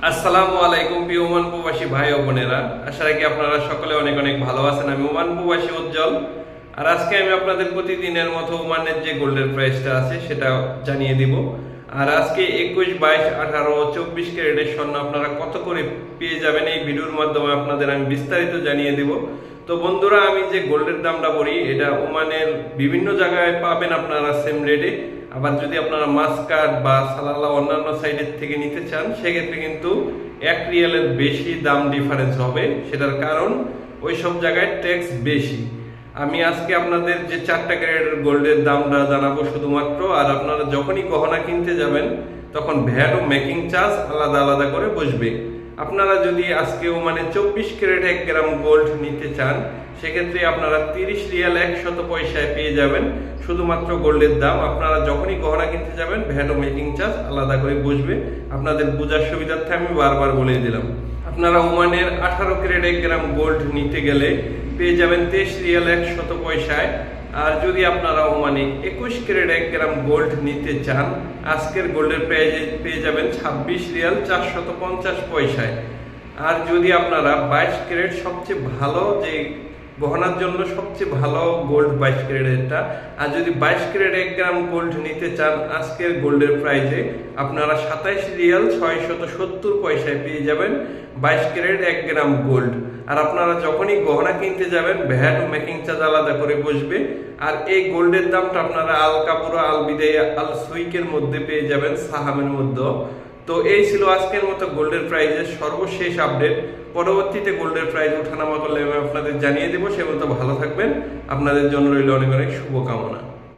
আসসালামু আলাইকুম প্রিয় ওমান প্রবাসী ভাই ও বোনেরা, আশা রাখি আপনারা সকলে অনেক অনেক ভালো আছেন। আমি ওমান প্রবাসী উজ্জ্বল, আর আজকে আমি আপনাদের প্রতিদিনের মতো ওমানের যে গোল্ডের প্রাইসটা আছে সেটা জানিয়ে দিব। আর আজকে 21, 22, 18, 24 ক্যারেটের স্বর্ণ আপনারা কত করে পেয়ে যাবেন এই ভিডিওর মাধ্যমে আপনাদের আমি বিস্তারিত জানিয়ে দিব। তো বন্ধুরা, আমি যে গোল্ডের দামটা বলি এটা ওমানের বিভিন্ন জায়গায় পাবেন আপনারা সেম রেটে। আবার যদি আপনারা মাসকাট বা সালালা অন্যান্য সাইডের থেকে নিতে চান সেক্ষেত্রে কিন্তু 1 রিয়ালের বেশি দাম ডিফারেন্স হবে। সেটার কারণ ওই সব জায়গায় ট্যাক্স বেশি। আমি আজকে আপনাদের যে 4টা ক্যারেটের গোল্ডের দামটা জানাবো শুধুমাত্র। আর আপনারা যখনই গহনা কিনতে যাবেন তখন ভ্যাট ও মেকিং চার্জ আলাদা আলাদা করে বসবে। আপনারা যদি আজকেও 24 ক্যারেট 1 গ্রাম গোল্ড নিতে চান সেক্ষেত্রে আপনারা 30 রিয়াল 100 পয়সায় পেয়ে যাবেন শুধুমাত্র গোল্ডের দাম। আপনারা যখনই গহনা কিনতে যাবেন ভ্যাট ও মেকিং চার্জ আলাদা করে বসবে। আপনাদের বোঝার সুবিধার্থে আমি বারবার বলে দিলাম। আপনারা ওমানের 18 ক্যারেট 1 গ্রাম গোল্ড নিতে গেলে পেয়ে যাবেন 23 রিয়াল 100 পয়সায়। আর যদি আপনারা ওমানে 21 ক্যারেট 1 গ্রাম গোল্ড নিতে চান আজকের গোল্ডের প্রাইজে পেয়ে যাবেন 26 রিয়াল 450 পয়সায়। আর যদি আপনারা 22 ক্যারেট সবচেয়ে ভালো যে গহনার জন্য সবচেয়ে ভালো গোল্ড 22 ক্যারেটেরটা, আর যদি 22 ক্যারেট 1 গ্রাম গোল্ড নিতে চান আজকের গোল্ডের প্রাইজে আপনারা 27 রিয়াল 670 পয়সায় পেয়ে যাবেন 22 ক্যারেট 1 গ্রাম গোল্ড। আর আপনারা যখনই গহনা কিনতে যাবেন ভ্যাট ও মেকিং চার্জ আলাদা করে বসবে। আর এই গোল্ডের দামটা আপনারা আল কাপুরা, আল বিদায়া, আল সুইকের মধ্যে পেয়ে যাবেন, সাহামের মধ্যে। তো এই ছিল আজকের মতো গোল্ডের প্রাইজের সর্বশেষ আপডেট। পরবর্তীতে গোল্ডের প্রাইস ওঠানামা করলে আমি আপনাদের জানিয়ে দেবো। সে মতো ভালো থাকবেন। আপনাদের জন্য রইল অনেক অনেক শুভকামনা।